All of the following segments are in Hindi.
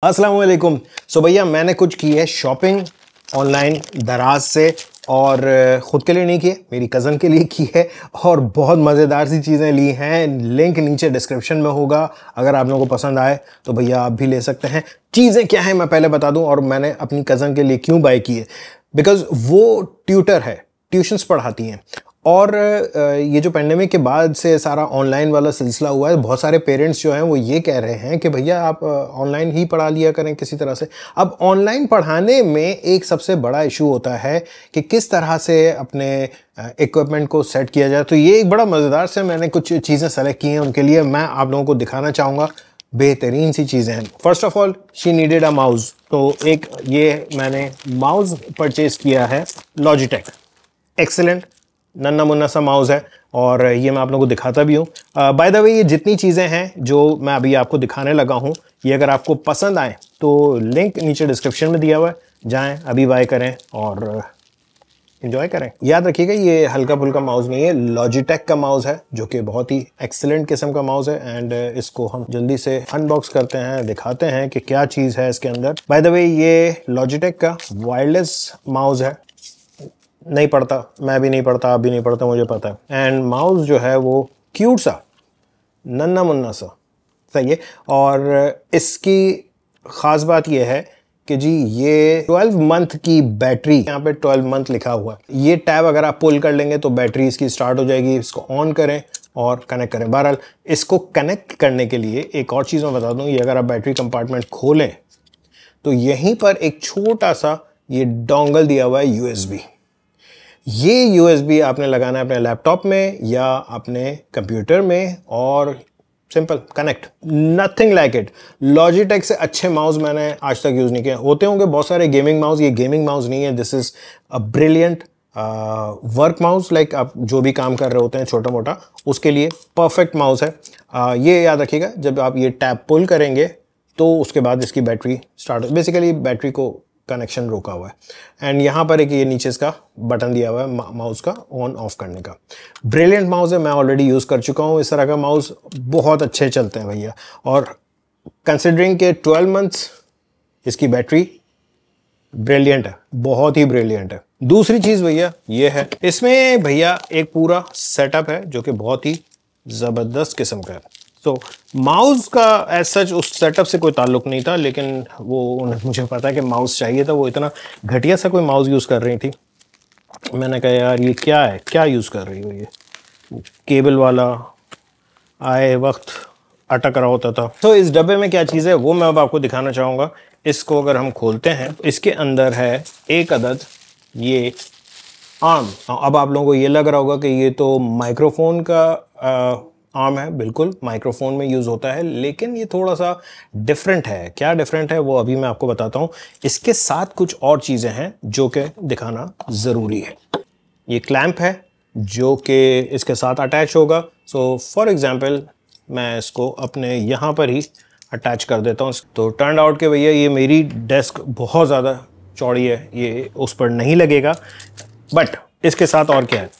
अस्सलाम वालेकुम। सो भैया मैंने कुछ की है शॉपिंग ऑनलाइन दराज से, और ख़ुद के लिए नहीं की है, मेरी कज़न के लिए की है, और बहुत मज़ेदार सी चीज़ें ली हैं। लिंक नीचे डिस्क्रिप्शन में होगा, अगर आप लोगों को पसंद आए तो भैया आप भी ले सकते हैं। चीज़ें क्या हैं मैं पहले बता दूं, और मैंने अपनी कज़न के लिए क्यों बाय की है। बिकॉज़ वो ट्यूटर है, ट्यूशन्स पढ़ाती हैं, और ये जो पेंडेमिक के बाद से सारा ऑनलाइन वाला सिलसिला हुआ है, बहुत सारे पेरेंट्स जो हैं वो ये कह रहे हैं कि भैया आप ऑनलाइन ही पढ़ा लिया करें किसी तरह से। अब ऑनलाइन पढ़ाने में एक सबसे बड़ा इशू होता है कि किस तरह से अपने इक्विपमेंट को सेट किया जाए। तो ये एक बड़ा मज़ेदार से मैंने कुछ चीज़ें सेलेक्ट की हैं उनके लिए, मैं आप लोगों को दिखाना चाहूँगा। बेहतरीन सी चीज़ें हैं। First of all she needed a mouse, तो एक ये मैंने माउस परचेज किया है लॉजिटेक। एक्सीलेंट नन्ना मुन्ना सा माउस है, और ये मैं आप लोगों को दिखाता भी हूँ। बाय द वे ये जितनी चीज़ें हैं जो मैं अभी आपको दिखाने लगा हूँ, ये अगर आपको पसंद आए तो लिंक नीचे डिस्क्रिप्शन में दिया हुआ है, जाएं अभी बाय करें और एंजॉय करें। याद रखिएगा ये हल्का फुल्का माउस नहीं है, लॉजिटेक का माउस है जो कि बहुत ही एक्सीलेंट किस्म का माउस है। एंड इसको हम जल्दी से अनबॉक्स करते हैं, दिखाते हैं कि क्या चीज़ है इसके अंदर। बाय द वे ये लॉजिटेक का वायरलेस माउस है, नहीं पढ़ता, मैं भी नहीं पढ़ता, आप भी नहीं पढ़ता, मुझे पता है। एंड माउस जो है वो क्यूट सा नन्ना मुन्ना सा सही है। और इसकी ख़ास बात यह है कि जी ये 12 मंथ की बैटरी, यहाँ पे 12 मंथ लिखा हुआ है। ये टैब अगर आप पुल कर लेंगे तो बैटरी इसकी स्टार्ट हो जाएगी। इसको ऑन करें और कनेक्ट करें। बहरहाल इसको कनेक्ट करने के लिए एक और चीज़ मैं बता दूँ, ये अगर आप बैटरी कंपार्टमेंट खोलें तो यहीं पर एक छोटा सा ये डोंगल दिया हुआ है USB। ये USB आपने लगाना है अपने लैपटॉप में या अपने कंप्यूटर में, और simple connect, nothing like it. Logitech से अच्छे माउस मैंने आज तक यूज़ नहीं किए। होते होंगे बहुत सारे गेमिंग माउस, ये गेमिंग माउस नहीं है। This is a brilliant work mouse, like आप जो भी काम कर रहे होते हैं छोटा मोटा, उसके लिए परफेक्ट माउस है। ये याद रखिएगा, जब आप ये टैब पुल करेंगे तो उसके बाद इसकी बैटरी स्टार्ट, बेसिकली बैटरी को कनेक्शन रोका हुआ है। एंड यहाँ पर एक ये नीचे इसका बटन दिया हुआ है माउस का ऑन ऑफ करने का। ब्रिलियंट माउस है, मैं ऑलरेडी यूज़ कर चुका हूँ इस तरह का माउस, बहुत अच्छे चलते हैं भैया। और कंसिडरिंग के 12 मंथ्स इसकी बैटरी ब्रिलियंट है, बहुत ही ब्रिलियंट है। दूसरी चीज़ भैया ये है, इसमें भैया एक पूरा सेटअप है जो कि बहुत ही ज़बरदस्त किस्म का है। तो माउस का एज सच उस सेटअप से कोई ताल्लुक नहीं था, लेकिन वो मुझे पता है कि माउस चाहिए था। वो इतना घटिया सा कोई माउस यूज़ कर रही थी, मैंने कहा यार ये क्या है, क्या यूज़ कर रही हो, ये केबल वाला आए वक्त अटक रहा होता था। तो इस डब्बे में क्या चीज़ है वो मैं अब आपको दिखाना चाहूँगा। इसको अगर हम खोलते हैं, इसके अंदर है एक अदद ये आर्म। अब आप लोगों को ये लग रहा होगा कि ये तो माइक्रोफोन का आर्म है, बिल्कुल माइक्रोफोन में यूज़ होता है, लेकिन ये थोड़ा सा डिफरेंट है। क्या डिफरेंट है वो अभी मैं आपको बताता हूँ। इसके साथ कुछ और चीज़ें हैं जो कि दिखाना ज़रूरी है। ये क्लैंप है जो कि इसके साथ अटैच होगा। सो फॉर एग्जांपल मैं इसको अपने यहाँ पर ही अटैच कर देता हूँ। तो टर्न आउट के भैया ये मेरी डेस्क बहुत ज़्यादा चौड़ी है, ये उस पर नहीं लगेगा। बट इसके साथ और क्या है,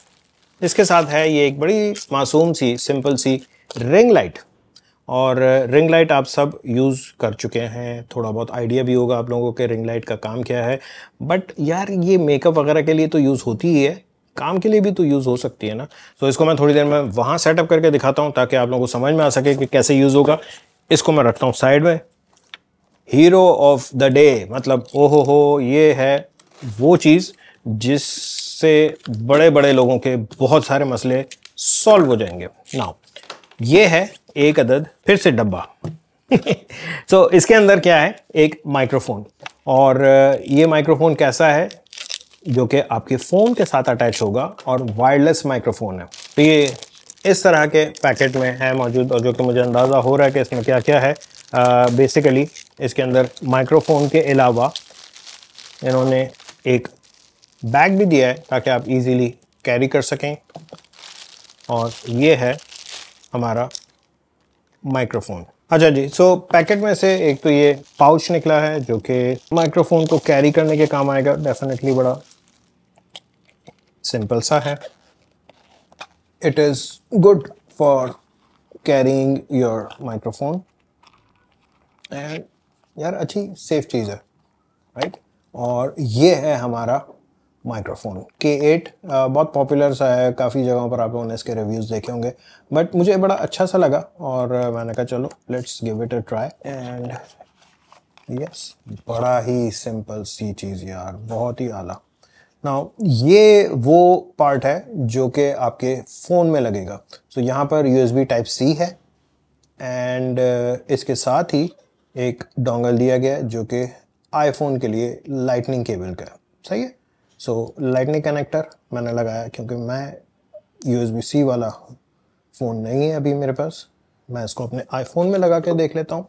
इसके साथ है ये एक बड़ी मासूम सी सिंपल सी रिंग लाइट। और रिंग लाइट आप सब यूज़ कर चुके हैं, थोड़ा बहुत आइडिया भी होगा आप लोगों के रिंग लाइट का काम क्या है। बट यार ये मेकअप वगैरह के लिए तो यूज़ होती ही है, काम के लिए भी तो यूज़ हो सकती है ना। तो इसको मैं थोड़ी देर में वहाँ सेटअप करके दिखाता हूँ ताकि आप लोगों को समझ में आ सके कि कैसे यूज़ होगा। इसको मैं रखता हूँ साइड में। हीरो ऑफ द डे, मतलब ओहो हो, ये है वो चीज़ जिससे बड़े बड़े लोगों के बहुत सारे मसले सॉल्व हो जाएंगे। नाउ ये है एक अदद फिर से डब्बा। तो इसके अंदर क्या है, एक माइक्रोफोन। और ये माइक्रोफोन कैसा है, जो कि आपके फ़ोन के साथ अटैच होगा और वायरलेस माइक्रोफोन है। तो ये इस तरह के पैकेट में है मौजूद, और जो कि मुझे अंदाज़ा हो रहा है कि इसमें क्या क्या है। बेसिकली इसके अंदर माइक्रोफोन के अलावा इन्होंने एक बैग भी दिया है ताकि आप इजीली कैरी कर सकें। और ये है हमारा माइक्रोफोन। अच्छा जी, सो पैकेट में से एक तो ये पाउच निकला है जो कि माइक्रोफोन को कैरी करने के काम आएगा। डेफिनेटली बड़ा सिंपल सा है। It is good for carrying your microphone. And यार अच्छी सेफ चीज़ है, राइट। और ये है हमारा माइक्रोफोन K8, बहुत पॉपुलर सा है, काफ़ी जगहों पर आप लोगों ने इसके रिव्यूज़ देखे होंगे, बट मुझे बड़ा अच्छा सा लगा और मैंने कहा चलो let's give it a try. And yes, बड़ा ही सिंपल सी चीज़ यार, बहुत ही आला। नाउ ये वो पार्ट है जो कि आपके फ़ोन में लगेगा। सो यहाँ पर USB Type-C है एंड इसके साथ ही एक डोंगल दिया गया है जो कि आईफोन के लिए लाइटनिंग केबल का है, सही है। सो लाइटनिंग कनेक्टर मैंने लगाया क्योंकि मैं USB-C वाला फ़ोन नहीं है अभी मेरे पास, मैं इसको अपने आईफोन में लगा के देख लेता हूँ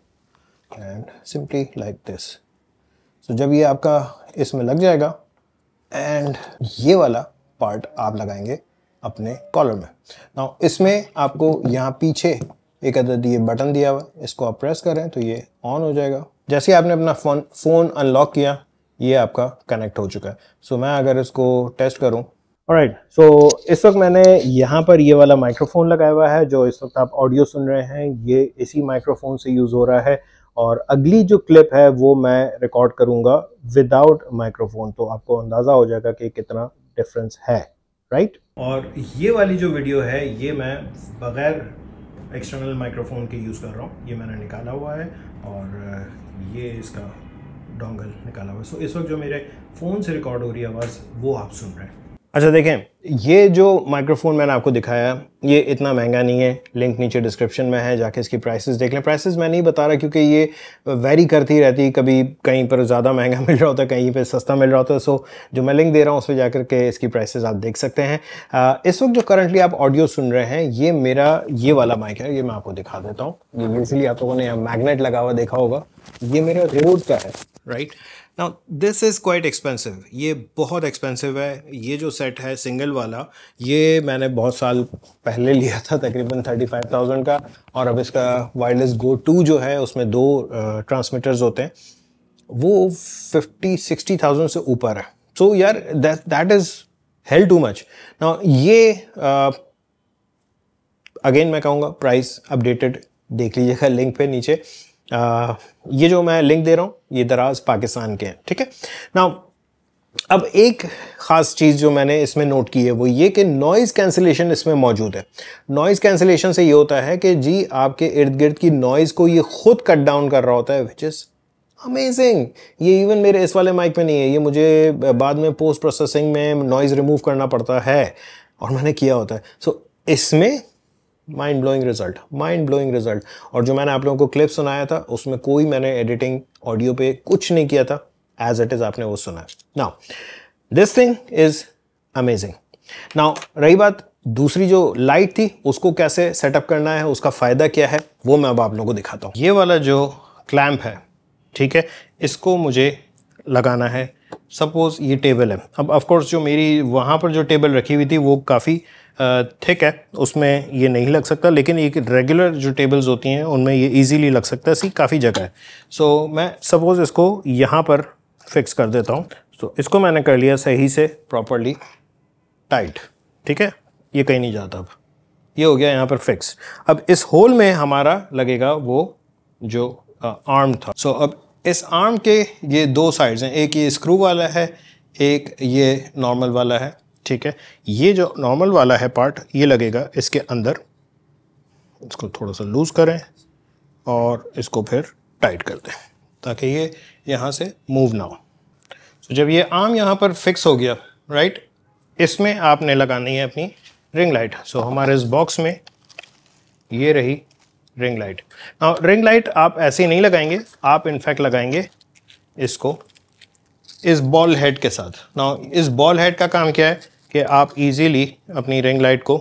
एंड सिंपली लाइक दिस। सो जब ये आपका इसमें लग जाएगा एंड ये वाला पार्ट आप लगाएंगे अपने कॉलर में। नाउ इसमें आपको यहाँ पीछे एक अदद ये बटन दिया हुआ, इसको आप प्रेस करें तो ये ऑन हो जाएगा। जैसे आपने अपना फ़ोन अनलॉक किया, ये आपका कनेक्ट हो चुका है। सो मैं अगर इसको टेस्ट करूं, ऑलराइट, सो इस वक्त मैंने यहाँ पर ये वाला माइक्रोफोन लगाया हुआ है, जो इस वक्त आप ऑडियो सुन रहे हैं ये इसी माइक्रोफोन से यूज़ हो रहा है। और अगली जो क्लिप है वो मैं रिकॉर्ड करूँगा विदाउट माइक्रोफोन, तो आपको अंदाज़ा हो जाएगा कि कितना डिफरेंस है, राइट। और ये वाली जो वीडियो है ये मैं बग़ैर एक्सटर्नल माइक्रोफोन के यूज़ कर रहा हूँ, ये मैंने निकाला हुआ है और ये इसका डोंगल निकाला हुआ है। सो इस वक्त जो मेरे फ़ोन से रिकॉर्ड हो रही है आवाज़ वो आप सुन रहे हैं। अच्छा देखें, ये जो माइक्रोफोन मैंने आपको दिखाया ये इतना महंगा नहीं है, लिंक नीचे डिस्क्रिप्शन में है, जाके इसकी प्राइसेस देख लें। प्राइसेस मैं नहीं बता रहा क्योंकि ये वेरी करती रहती है, कभी कहीं पर ज़्यादा महंगा मिल रहा होता है, कहीं पे सस्ता मिल रहा होता है। सो जो मैं लिंक दे रहा हूँ उस पर जाकर के इसकी प्राइसेस आप देख सकते हैं। इस वक्त जो करंटली आप ऑडियो सुन रहे हैं ये मेरा ये वाला माइक है, ये मैं आपको दिखा देता हूँ। ये बेसिकली आप लोगों ने यहाँ मैग्नेट लगा हुआ देखा होगा, ये मेरा रोड का है, right. Now this is quite expensive, ये बहुत एक्सपेंसिव है। ये जो सेट है सिंगल वाला, ये मैंने बहुत साल पहले लिया था, तकरीबन 35,000 का। और अब इसका वायरलेस गो 2 जो है उसमें 2 ट्रांसमीटर्स होते हैं, वो 50-60,000 से ऊपर है। सो यार that is hello too much. Now ये अगेन मैं कहूँगा प्राइस अपडेटेड देख लीजिएगा लिंक पे नीचे। ये जो मैं लिंक दे रहा हूँ ये दराज पाकिस्तान के हैं, ठीक है। नाउ अब एक ख़ास चीज़ जो मैंने इसमें नोट की है वो ये कि नॉइज़ कैंसिलेशन इसमें मौजूद है। नॉइज़ कैंसिलेशन से ये होता है कि जी आपके इर्द गिर्द की नॉइज़ को ये खुद कट डाउन कर रहा होता है, विच इज़ अमेजिंग। ये इवन मेरे इस वाले माइक पे नहीं है, ये मुझे बाद में पोस्ट प्रोसेसिंग में नॉइज़ रिमूव करना पड़ता है और मैंने किया होता है। सो इसमें mind blowing result, mind blowing result. और जो मैंने आप लोगों को क्लिप सुनाया था उसमें कोई मैंने एडिटिंग ऑडियो पे कुछ नहीं किया था, एज इट इज़ आपने वो सुना है। Now this thing is amazing. Now रही बात दूसरी जो लाइट थी उसको कैसे सेटअप करना है, उसका फ़ायदा क्या है, वो मैं अब आप लोगों को दिखाता हूँ। ये वाला जो क्लैंप है, ठीक है, इसको मुझे लगाना है। सपोज़ ये टेबल है, अब ऑफकोर्स जो मेरी वहाँ पर जो टेबल रखी हुई थी वो काफ़ी थिक है, उसमें ये नहीं लग सकता, लेकिन एक रेगुलर जो टेबल्स होती हैं उनमें ये इजीली लग सकता है, ऐसी काफ़ी जगह है। सो मैं सपोज़ इसको यहाँ पर फिक्स कर देता हूँ। तो इसको मैंने कर लिया सही से प्रॉपरली टाइट, ठीक है, ये कहीं नहीं जाता। अब ये हो गया यहाँ पर फिक्स। अब इस होल में हमारा लगेगा वो जो आर्म था। सो अब इस आर्म के ये 2 साइड्स हैं, एक ये स्क्रू वाला है, एक ये नॉर्मल वाला है, ठीक है। ये जो नॉर्मल वाला है पार्ट ये लगेगा इसके अंदर, इसको थोड़ा सा लूज़ करें और इसको फिर टाइट कर दें ताकि ये यहाँ से मूव ना हो। तो जब ये आर्म यहाँ पर फिक्स हो गया, राइट, इसमें आपने लगानी है अपनी रिंग लाइट। सो हमारे इस बॉक्स में ये रही ring light. Now ring light आप ऐसे ही नहीं लगाएंगे, आप इनफैक्ट लगाएंगे इसको इस बॉल हेड के साथ। नाउ इस बॉल हेड का काम क्या है कि आप इजीली अपनी रिंग लाइट को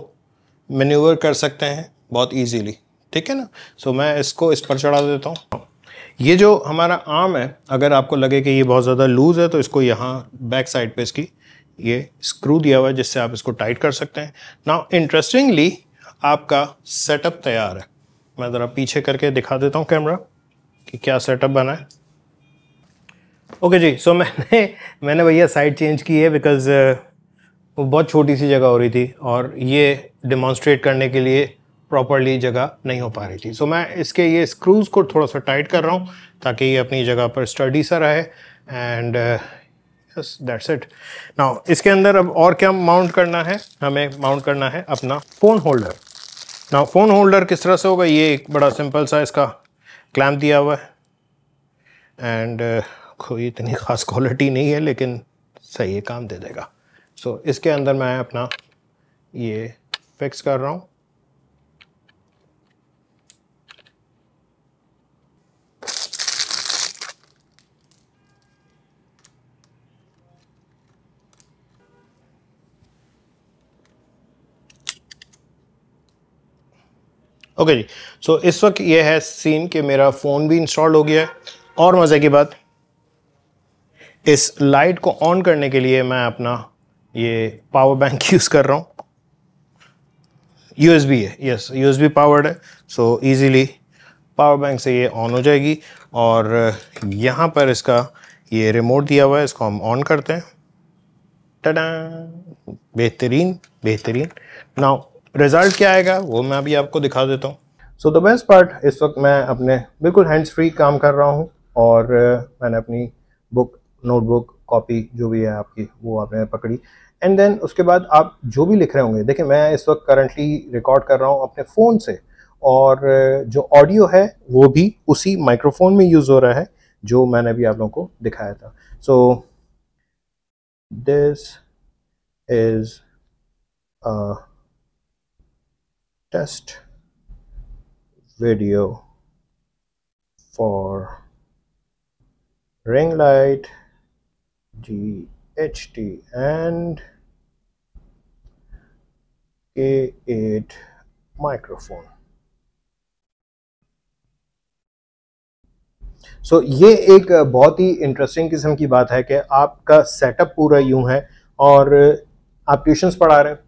मैन्यूवर कर सकते हैं बहुत इजीली, ठीक है ना। सो मैं इसको इस पर चढ़ा देता हूँ। ये जो हमारा आर्म है, अगर आपको लगे कि ये बहुत ज़्यादा लूज़ है तो इसको यहाँ बैक साइड पे इसकी ये स्क्रू दिया हुआ है जिससे आप इसको टाइट कर सकते हैं। नाउ इंटरेस्टिंगली आपका सेटअप तैयार है। मैं ज़रा पीछे करके दिखा देता हूँ कैमरा कि क्या सेटअप बना है। ओके जी, सो मैंने भैया साइड चेंज की है बिकॉज़ वो बहुत छोटी सी जगह हो रही थी और ये डिमॉन्स्ट्रेट करने के लिए प्रॉपरली जगह नहीं हो पा रही थी। सो मैं इसके ये स्क्रूज को थोड़ा सा टाइट कर रहा हूँ ताकि ये अपनी जगह पर स्टडी सा रहे। And yes that's it. Now इसके अंदर अब और क्या माउंट करना है, हमें माउंट करना है अपना phone holder. Now phone holder किस तरह से होगा, ये एक बड़ा सिंपल सा इसका क्लैंप दिया हुआ है एंड कोई इतनी ख़ास क्वालिटी नहीं है लेकिन सही है, काम दे देगा। सो इसके अंदर मैं अपना ये फिक्स कर रहा हूँ। ओके जी, सो इस वक्त ये है सीन कि मेरा फ़ोन भी इंस्टॉल हो गया है। और मज़े की बात, इस लाइट को ऑन करने के लिए मैं अपना ये पावर बैंक यूज़ कर रहा हूँ। USB है, यस USB पावर्ड है। सो इजीली पावर बैंक से ये ऑन हो जाएगी। और यहाँ पर इसका ये रिमोट दिया हुआ है, इसको हम ऑन करते हैं। टडा, बेहतरीन बेहतरीन। नाउ रिज़ल्ट क्या आएगा वो मैं अभी आपको दिखा देता हूँ। सो द बेस्ट पार्ट, इस वक्त मैं अपने बिल्कुल हैंड्स फ्री काम कर रहा हूँ और मैंने अपनी बुक, नोटबुक, कॉपी जो भी है आपकी वो आपने पकड़ी। एंड देन उसके बाद आप जो भी लिख रहे होंगे, देखिए मैं इस वक्त करंटली रिकॉर्ड कर रहा हूँ अपने फ़ोन से और जो ऑडियो है वो भी उसी माइक्रोफोन में यूज़ हो रहा है जो मैंने अभी आप लोगों को दिखाया था। So this is a test video for ring light GHT and K8 microphone। सो ये एक बहुत ही इंटरेस्टिंग किस्म की बात है कि आपका सेटअप पूरा यूं है और आप ट्यूशन्स पढ़ा रहे हैं।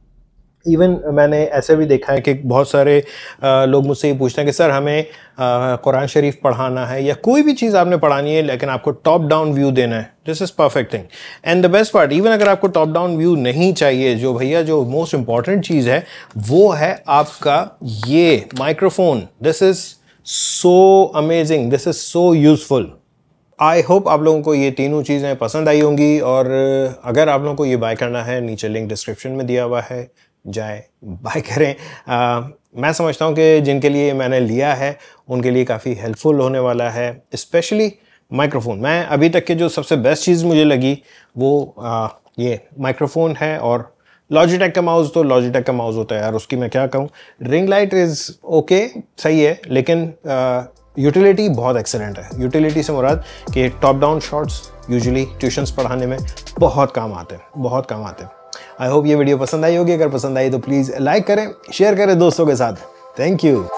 इवन मैंने ऐसे भी देखा है कि बहुत सारे लोग मुझसे ये पूछते हैं कि सर हमें कुरान शरीफ पढ़ाना है या कोई भी चीज़ आपने पढ़ानी है लेकिन आपको टॉप डाउन व्यू देना है। This is perfect thing. And the best part, even अगर आपको टॉप डाउन व्यू नहीं चाहिए, जो भैया जो मोस्ट इंपॉर्टेंट चीज़ है वो है आपका ये microphone. This is so amazing, this is so useful. I hope आप लोगों को ये तीनों चीज़ें पसंद आई होंगी और अगर आप लोगों को ये बाय करना है, नीचे लिंक डिस्क्रिप्शन में दिया हुआ है, जाए बाय करें। मैं समझता हूँ कि जिनके लिए मैंने लिया है उनके लिए काफ़ी हेल्पफुल होने वाला है, स्पेशली माइक्रोफोन। मैं अभी तक के जो सबसे बेस्ट चीज़ मुझे लगी वो ये माइक्रोफोन है। और लॉजिटेक का माउस तो लॉजिटेक का माउस होता है यार, उसकी मैं क्या कहूँ। रिंग लाइट इज़ ओके, सही है, लेकिन यूटिलिटी बहुत एक्सेलेंट है। यूटिलिटी से मुराद कि top down shots usually tuitions पढ़ाने में बहुत काम आते हैं, बहुत काम आते हैं। आई होप ये वीडियो पसंद आई होगी। अगर पसंद आई तो प्लीज़ लाइक करें, शेयर करें दोस्तों के साथ। Thank you.